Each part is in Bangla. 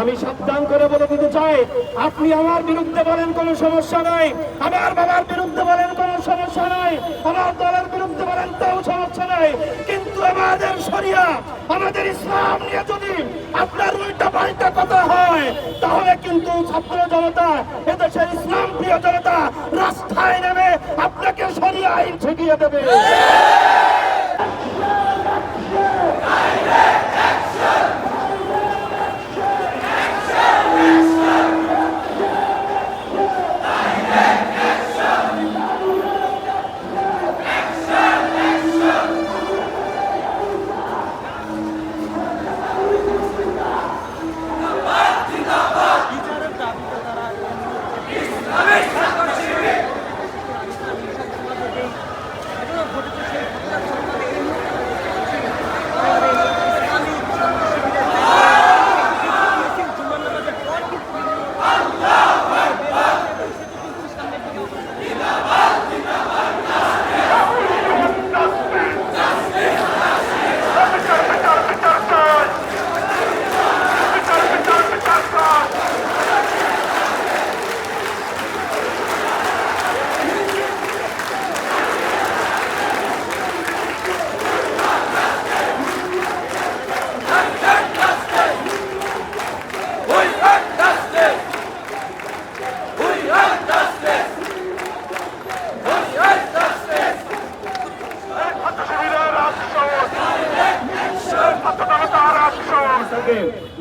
আমি সাবধান করে বলে দিতে চাই, আপনি আমার বিরুদ্ধে বলেন কোনো সমস্যা নাই, আমার বাবার বিরুদ্ধে বলেন কোনো সমস্যা নাই, আমার দলের বিরুদ্ধে বলেন তাও সমস্যা নাই, কিন্তু আমাদের শরিয়া আমাদের ইসলাম নিয়ে যদি আপনার উল্টা পাল্টা কথা হয় তাহলে কিন্তু ছাত্র জনতা, এদেশের ইসলাম প্রিয় জনতা রাস্তায় নেমে আপনাকে শরিয়া আইন শিখিয়ে দেবে।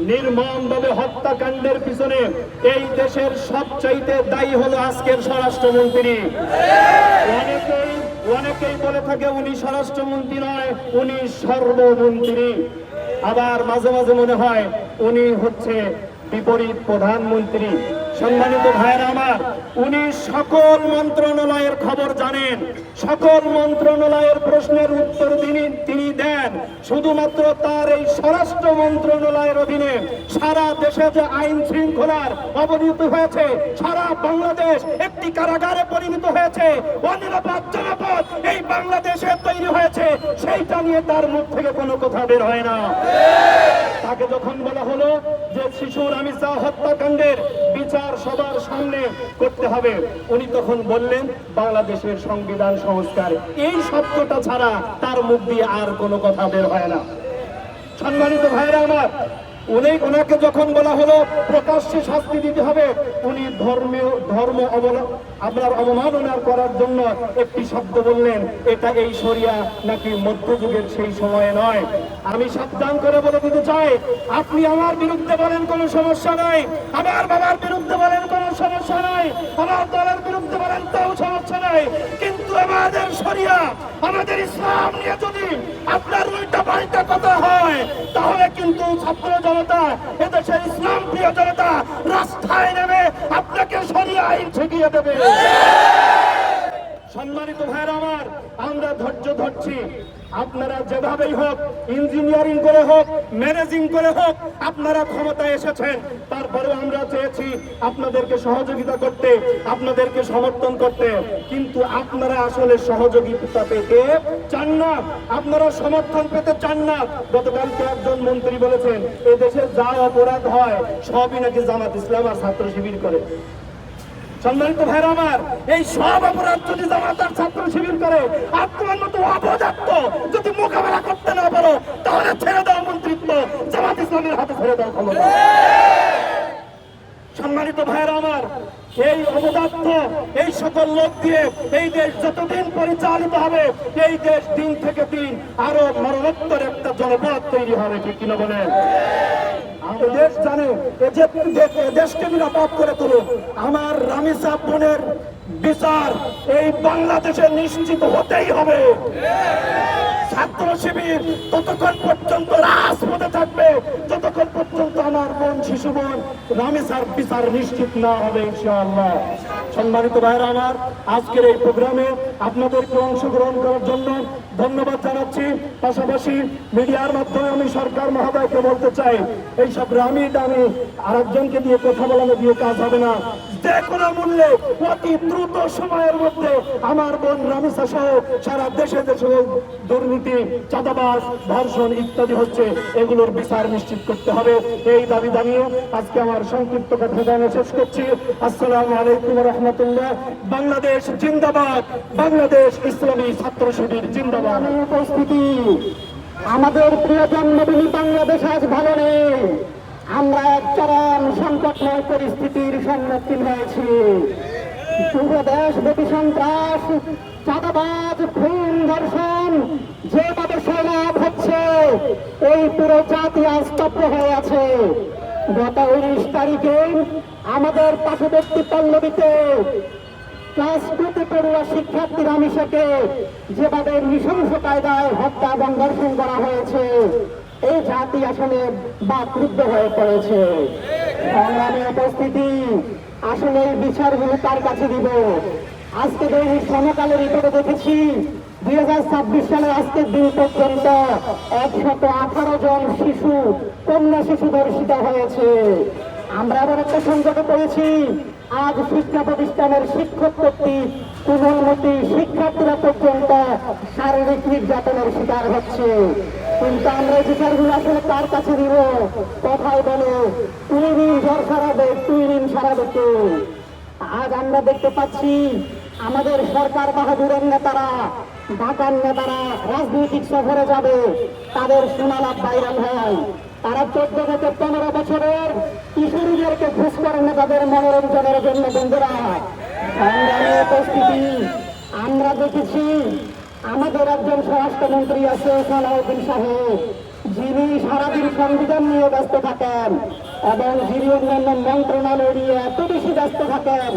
নির্মমভাবে হত্যাকাণ্ডের পিছনে এই দেশের সবচাইতে দায়ী হলো আজকের স্বরাষ্ট্রমন্ত্রী। অনেকেই বলে থাকে উনি স্বরাষ্ট্রমন্ত্রী নয়, উনি সর্বমন্ত্রী। আবার মাঝে মাঝে মনে হয় উনি হচ্ছে বিপরীত প্রধানমন্ত্রী। সম্মানিত ভাইয়েরা আমার, উনি সকল মন্ত্রণালয়ের খবর জানেন, সকল মন্ত্রণালয়ের প্রশ্নের উত্তর তিনি দেন। শুধুমাত্র তার এই স্বরাষ্ট্র মন্ত্রণালয়ের অধীনে সারা দেশে যে আইন শৃঙ্খলার অবনতি হয়েছে, সারা বাংলাদেশ একটি কারাগারে পরিণত হয়েছে, অনিরাপদ জনপদ এই বাংলাদেশে তৈরি হয়েছে, সেইটা নিয়ে তার মুখ থেকে কোনো কথা বের হয় না। তাকে যখন বলা হলো যে শিশু রামিসা হত্যাকাণ্ডের বিচার সবার সামনে করতে হবে, উনি তখন বললেন বাংলাদেশের সংবিধান সংস্কার। এই শব্দটা ছাড়া তার মুখ দিয়ে আর কোনো কথা বের হয় না। সম্মানিত ভাইরা আমার, ওনাকে যখন বলা হলো প্রকাশ্যে শাস্তি দিতে হবে, উনি ধর্ম আপনার অবমাননা করার জন্য একটি শব্দ বললেন, এটা এই শরিয়া নাকি মধ্যযুগের সেই সময়ে নয়। আমি সাবধান করে বলে দিতে চাই, আপনি আমার বিরুদ্ধে বলেন কোনো সমস্যা নাই, আমার বাবার বিরুদ্ধে বলেন কোনো সমস্যা নাই, আমার দলের বিরুদ্ধে বলেন তাও সমস্যা নাই, কিন্তু আমাদের শরিয়া আমাদের ইসলাম নিয়ে যদি আপনার উল্টা পাল্টা কথা হয় তাহলে কিন্তু ছাত্র জনতা, এদেশের ইসলাম প্রিয় জনতা রাস্তায় নেমে আপনাকে শরিয়া আইন শিখিয়ে দেবে। সম্মানিত ভাইরা আমার, আমরা ধৈর্য ধরছি। আপনারা যেভাবেই হোক, ইঞ্জিনিয়ারিং করে হোক, ম্যানেজিং করে হোক, আপনারা ক্ষমতায় এসেছেন, তারপরেও আমরা চেয়েছি আপনাদেরকে সহযোগিতা করতে, আপনাদেরকে সমর্থন করতে, কিন্তু আপনারা আসলে সহযোগিতা পেতে চান না, আপনারা সমর্থন পেতে চান না। গতকালকে একজন মন্ত্রী বলেছেন এদেশে যা অপরাধ হয় সবই নাকি জামাত ইসলাম আর ছাত্র শিবির করে। সম্মানিত ভাইরা আমার, এই সব অপরাধ যদি জামাত আর ছাত্র শিবির করে, আপনার মতো অপদার্থ যদি মোকাবেলা করতে না পারো, তাহলে ছেড়ে দাও মন্ত্রিত্ব, জামাত ইসলামের হাতে ছেড়ে দাও ক্ষমতা। সম্মানিত ভাইরা আমার, এই অপদার্থ এই সকল লোক দিয়ে এই দেশ যতদিন পরিচালিত হবে, এই দেশ দিন থেকে দিন আরো মরণোত্তর একটা জনপদ তৈরি হবে, ঠিক কিনা বলেন? দেশ জানে দেশকে নিরাপদ করে তুলুন। আমার রামিসা বোনের বিচার এই বাংলাদেশে নিশ্চিত হতেই হবে। ছাত্র শিবির ততক্ষণ পর্যন্ত রাজপথে থাকবে যতক্ষণ পর্যন্ত আমার বোন, শিশু বোন রামিসার বিচার নিশ্চিত না হবে ইনশাআল্লাহ। সম্মানিত ভাইরা আমার, আজকের এই প্রোগ্রামে আপনাদেরকে অংশগ্রহণ করার জন্য ধন্যবাদ জানাচ্ছি। পাশাপাশি মিডিয়ার মাধ্যমে আমি সরকার মহোদয়কে বলতে চাই, এইসব রামি দামি আরেকজনকে দিয়ে কথা বলানো দিয়ে কাজ হবে না। যে কোনো মূল্যে অতি দ্রুত সময়ের মধ্যে আমার বোন রামিসা সহ সারা দেশে দেশে দুর্নীতি, চাঁদাবাজ, ধর্ষণ ইত্যাদি হচ্ছে, এগুলোর বিচার নিশ্চিত করতে হবে। এই দাবি জানিয়ে আজকে আমার সংক্ষিপ্ত কথা জানিয়ে শেষ করছি। আসসালামু আলাইকুম ওয়া রাহমাতুল্লাহ। বাংলাদেশ জিন্দাবাদ, বাংলাদেশ ইসলামী ছাত্র শিবির জিন্দাবাদ। উপস্থিতি, আমাদের প্রিয় জন্মভূমি বাংলাদেশ আজ ভালো নেই। আমরা এক চরম সংকটময় পরিস্থিতির সম্মুখীন হয়েছি। পুরো দেশব্যাপী সন্ত্রাস, চাঁদাবাজ, খুন, ধর্ষণ যেভাবে সৈলাভ হচ্ছে, এই পুরো জাতি আজ স্তব্ধ হয়ে আছে। গত 19 তারিখে আমাদের পার্শ্ববর্তী পল্লবীতে ক্লাস 2 পড়ুয়া শিক্ষার্থী রামিসাকে যেভাবে নৃশংস কায়দায় হত্যা এবং ধর্ষণ করা হয়েছে, এই জাতি আসলে বাকরুদ্ধ হয়ে পড়েছে। সংগ্রামী উপস্থিতি, আসলে এই বিচারগুলো তার কাছে দিব। আজকে দৈনিক সমকালের রিপোর্টে দেখেছি 2026 সালে আজকের দিন পর্যন্ত 118 জন শিশু, কন্যা শিশু ধর্ষিত হয়েছে। আমরা আবার একটা সংকটে পড়েছি। আজ শিক্ষা প্রতিষ্ঠানের শিক্ষক কর্তৃক কোমলমতি শিক্ষার্থীরা পর্যন্ত শারীরিক নির্যাতনের শিকার হচ্ছে। কিন্তু আমরা এই বিচারগুলো আসলে কার কাছে দিব? কথাই বলে তুই ঋণ ঝড় সারাবে, তুই ঋণ সারাবে কে? আজ আমরা দেখতে পাচ্ছি আমাদের সরকার বাহাদুরের নেতারা, ঢাকার নেতারা রাজনৈতিক সফরে যাবে, তাদের সুনালাপ ভাইরাল হয়। তারা 14 থেকে 15 বছরের কিশোরীদেরকে ঘুষ করে নেতাদের মনোরঞ্জনের জন্য। বন্ধুরা, সংগ্রামী উপস্থিতি, আমরা দেখেছি আমাদের একজন স্বরাষ্ট্রমন্ত্রী আছে সালাউদ্দিন সাহেব, যিনি সারাদিন সংবিধান নিয়ে ব্যস্ত থাকেন এবং যিনি অন্যান্য মন্ত্রণালয় নিয়ে এত বেশি ব্যস্ত থাকেন,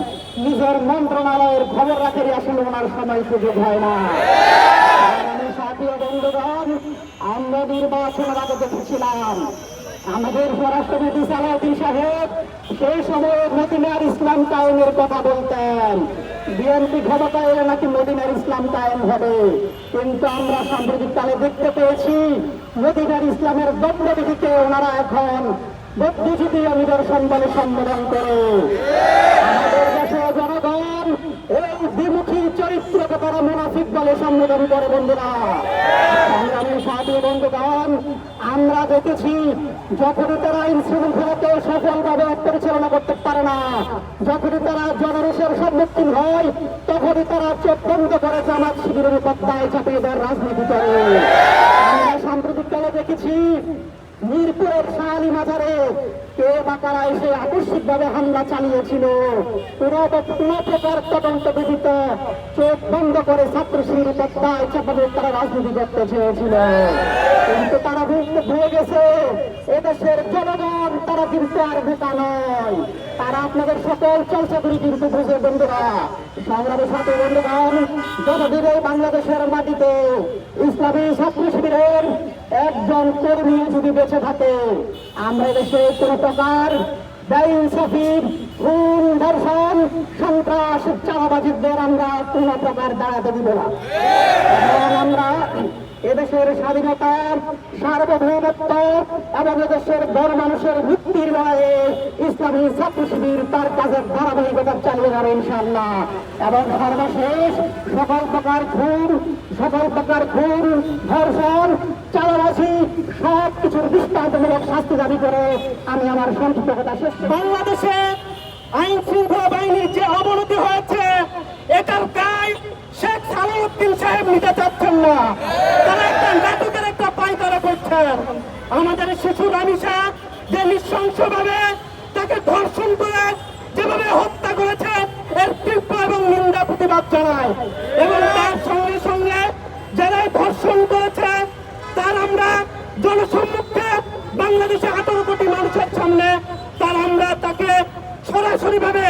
নিজের মন্ত্রণালয়ের খবর রাখারই আসলে ওনার সময় সুযোগ হয় না। সাথী বন্ধুগণ, আমরা নির্বাচনের আগে দেখেছিলাম আমাদের স্বরাষ্ট্রমন্ত্রী সালাউদ্দিন সাহেব সেই সময় মদিনার ইসলাম কায়েমের কথা বলতেন। বিএনপি ক্ষমতা এলে নাকি মদিনার ইসলাম কায়েম হবে, কিন্তু আমরা সাম্প্রতিককালে দেখতে পেয়েছি মদিনার ইসলামের দণ্ডবিধিকে ওনারা এখন বুদ্ধিজীবী নিদর্শন বলে সম্বোধন করে। আমাদের দেশের জনগণ এই দ্বিমুখী চরিত্রকে তারা মুনাফিক বলে সম্বোধন করে। বন্ধুরা, সংগ্রামী সাথী বন্ধুগণ, আমরা দেখেছি যখনই তারা আইন শৃঙ্খলাকে সফলভাবে পরিচালনা করতে পারে না, যখনই তারা জনরোষের সম্মুখীন হয়, তখনই তারা চোখ বন্ধ করে জামাত শিবিরের পদ্মায় চাপিয়ে দেওয়ার রাজনীতি করে। আমরা সাম্প্রতিককালে দেখেছি মিরপুরের শাহালি মাজারে কে বা কারা এসে আকস্মিকভাবে হামলা চালিয়েছিল। কোন প্রকার তদন্ত বিধিত চোখ বন্ধ করে ছাত্র শিবিরের পদ্মায় চাপাতে তারা রাজনীতি করতে চেয়েছিল, কিন্তু তারা ভুলে গেছে এদেশের জনগণ তারা কিন্তু আর বোকা নয়, তারা আপনাদের সকল চর্চাগুলি কিন্তু বুঝে। বন্ধুরা, সংগ্রামের সাথে বন্ধুগণ, যতদিন এই বাংলাদেশের মাটিতে ইসলামী ছাত্র শিবিরের একজন কর্মী যদি বেঁচে থাকে, আমরা দেশে কোনো প্রকার বেইনসাফির, খুন, ধর্ষণ, সন্ত্রাস, চাঁদাবাজিদের আমরা কোনো প্রকার দাঁড়াতে দিব না। আমরা এদেশের স্বাধীনতা, সার্বভৌমত্ব এবং এদেশের বড় মানুষের মুক্তির লড়াইয়ে ইসলামী ছাত্র শিবির তার কাজের ধারাবাহিকতা চালিয়ে যাবে ইনশাআল্লাহ। এবং সর্বশেষ সকল প্রকার খুন, ধর্ষণ, চাঁদাবাজি সব কিছুর দৃষ্টান্তমূলক শাস্তি দাবি করে আমি আমার সংক্ষিপ্ত কথা শেষ। বাংলাদেশে আইন শৃঙ্খলা বাহিনীর যে অবনতি হয়েছে, এটার দায় শেখ সালাউদ্দিন সাহেব নিতে চাচ্ছেন না। তারা একটা নাটকের একটা পায়তারা করছেন। আমাদের শিশু রামিসা যে নৃশংসভাবে তাকে ধর্ষণ করে যেভাবে হত্যা করেছে, এর তীব্র এবং নিন্দা প্রতিবাদ জানায়। এবং তার সঙ্গে সঙ্গে যারা ধর্ষণ করেছে তার আমরা জনসম্মুখে বাংলাদেশে 18 কোটি মানুষের সামনে আমরা তাকে সরাসরি ভাবে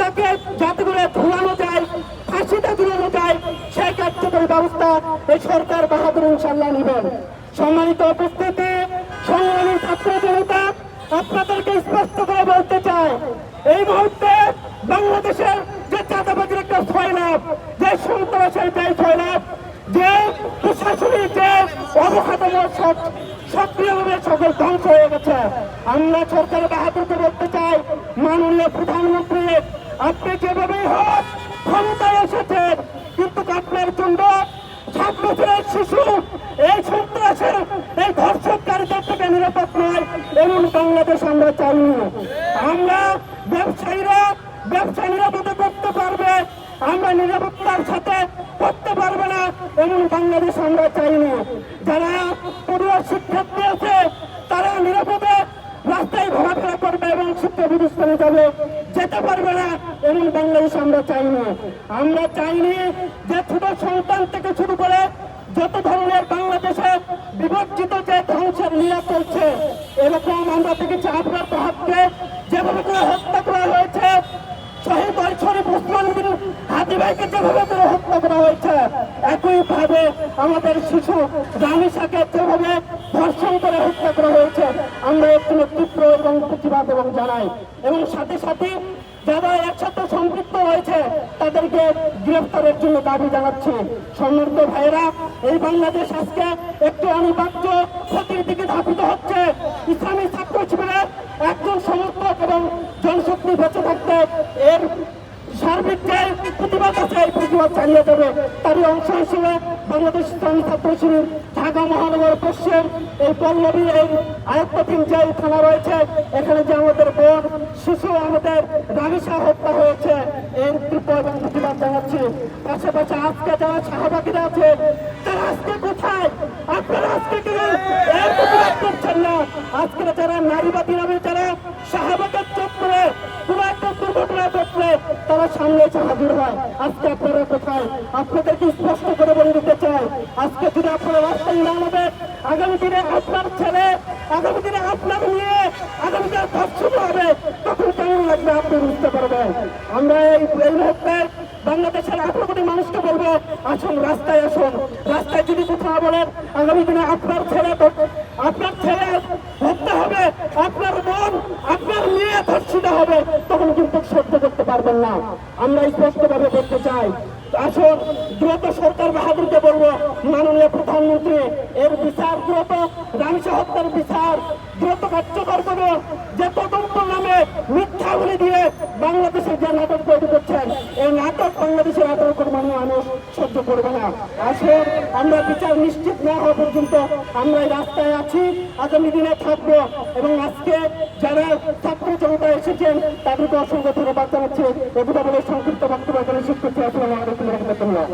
তাকে যাতে করে ঝুলানো যায়, ফাঁসিতে ঝুলানো যায়, সেই কার্যকরী ব্যবস্থা এই সরকার বাহাদুর ইনশাআল্লাহ নেবেন। সম্মানিত উপস্থিতি, সংগ্রামী ছাত্র জনতা, আপনাদেরকে স্পষ্ট করে বলতে চাই, এই মুহূর্তে বাংলাদেশের যে চাঁদাবাজির একটা সয়লাভ, যে সন্ত্রাসের ব্যয় সয়লাভ, যে প্রশাসনিক যে অবকাঠামো সক্রিয়ভাবে সকল ধ্বংস হয়ে গেছে, আমরা সরকার বাহাদুরকে বলতে চাই, মাননীয় প্রধানমন্ত্রী আপনি যেভাবেই হোক ক্ষমতায় এসেছেন, কিন্তু আপনার জন্য 7 বছরের শিশু এই সন্ত্রাসের এই ধর্ষণকারীদের থেকে নিরাপদ নয় এমন বাংলাদেশ আমরা চাইনি। আমরা ব্যবসা নিরাপদে করতে পারবে, আমরা নিরাপত্তার সাথে করতে পারবে না এমন বাংলাদেশ আমরা চাইনি। যারা পড়ুয়া শিক্ষার্থী আছে তারা নিরাপদে রাস্তায় ঘোরাফেরা করবে এবং শিক্ষা প্রতিষ্ঠানে যাবে, যেতে পারবে না এমন বাংলাদেশ আমরা চাইনি। আমরা চাইনি যে ছোট সন্তান থেকে শুরু করে যত ধরনের বাংলাদেশে বিবর্জিত যে ধ্বংসের লীলা চলছে, এরকম আমরা দেখেছি আপনার হাতকে যেভাবে করে হত্যা করা হয়েছে, শহীদ শরীফ ওসমান বিন হাদি ভাইকে যেভাবে করে হত্যা করা হয়েছে, একইভাবে আমাদের শিশু রামিসাকে যেভাবে ধর্ষণ করে হত্যা করা হয়েছে, আমরা একটু তীব্র এবং প্রতিবাদ এবং জানাই। এবং সাথে সাথে যারা একসাথে সম্পৃক্ত হয়েছে তাদেরকে গ্রেফতারের জন্য দাবি জানাচ্ছি। সম্মানিত ভাইয়েরা, এই বাংলাদেশ আজকে একটি অনিবার্য ক্ষতির দিকে ধাবিত হচ্ছে। ইসলামী ছাত্র শিবিরের একজন সমর্থক এবং জনশক্তি বেঁচে থাকতে এর সার্বিক যে প্রতিবাদ আছে এই প্রতিবাদ চালিয়ে যাবে। তারই অংশ হিসেবে বাংলাদেশ ইসলামী ছাত্র শিবির ঢাকা মহানগর পশ্চিম এই পল্লবী এই আয়ত্তাধীন যে থানা রয়েছে, এখানে যে আমাদের বোন শিশু আমাদের রামিসা হত্যা হয়েছে এর তীব্র এবং প্রতিবাদ জানাচ্ছি। পাশাপাশি আজকে যারা শাহবাগীরা আছে তারা আজকে কোথায়? আপনারা আজকে কেন এর প্রতিবাদ করছেন না? আজকে যারা নারীবাদী নামে যারা শাহবাগের চক্রে কোন একটা দুর্ঘটনা ঘটলে তারা সামনে এসে হাজির হয়, আজকে আপনারা কোথায়? আপনাদেরকে স্পষ্ট করে বলে দিতে চাই, আজকে যদি আপনারা রাস্তায় না নামেন, আগামী দিনে আপনার ছেলে, আগামী দিনে আপনার মেয়ে, আগামী দিনে ধর্ষণ হবে, তখন কেমন লাগবে আপনি বুঝতে পারবেন। আমরা এই মুহূর্তে বাংলাদেশের 18 কোটি মানুষকে বলবো, আসুন রাস্তায় আসুন। রাস্তায় যদি কোথাও বলেন আগামী দিনে আপনার ছেলে হত্যা হবে, আপনার বোন, আপনার মেয়ে ধর্ষিত হবে, তখন কিন্তু সহ্য করতে পারবেন না। আমরা স্পষ্টভাবে বলতে চাই, আসুন দ্রুত সরকার বাহাদুরকে বলবো, মাননীয় প্রধানমন্ত্রী এর বিচার দ্রুত, রামিসা হত্যার বিচার দ্রুত কার্যকর করুন। যে তদন্ত নামে মিথ্যা বলে দিয়ে বাংলাদেশে যে নাটক তৈরি করছেন, এই নাটক বাংলাদেশের 18 কোটি মানুষ সহ্য করবে না। আসুন আমরা বিচার নিশ্চিত না হওয়া পর্যন্ত আমরা এই রাস্তায় আছি, আগামী দিনে থাকবো। এবং আজকে যারা ছাত্র জনতা এসেছেন তাদেরকে অসংখ্য ধন্যবাদ জানাচ্ছি। এগুলো বলে সংক্ষিপ্ত বক্তব্য এখানে শেষ করছি। আসসালামু আলাইকুম ওয়া রাহমাতুল্লাহ।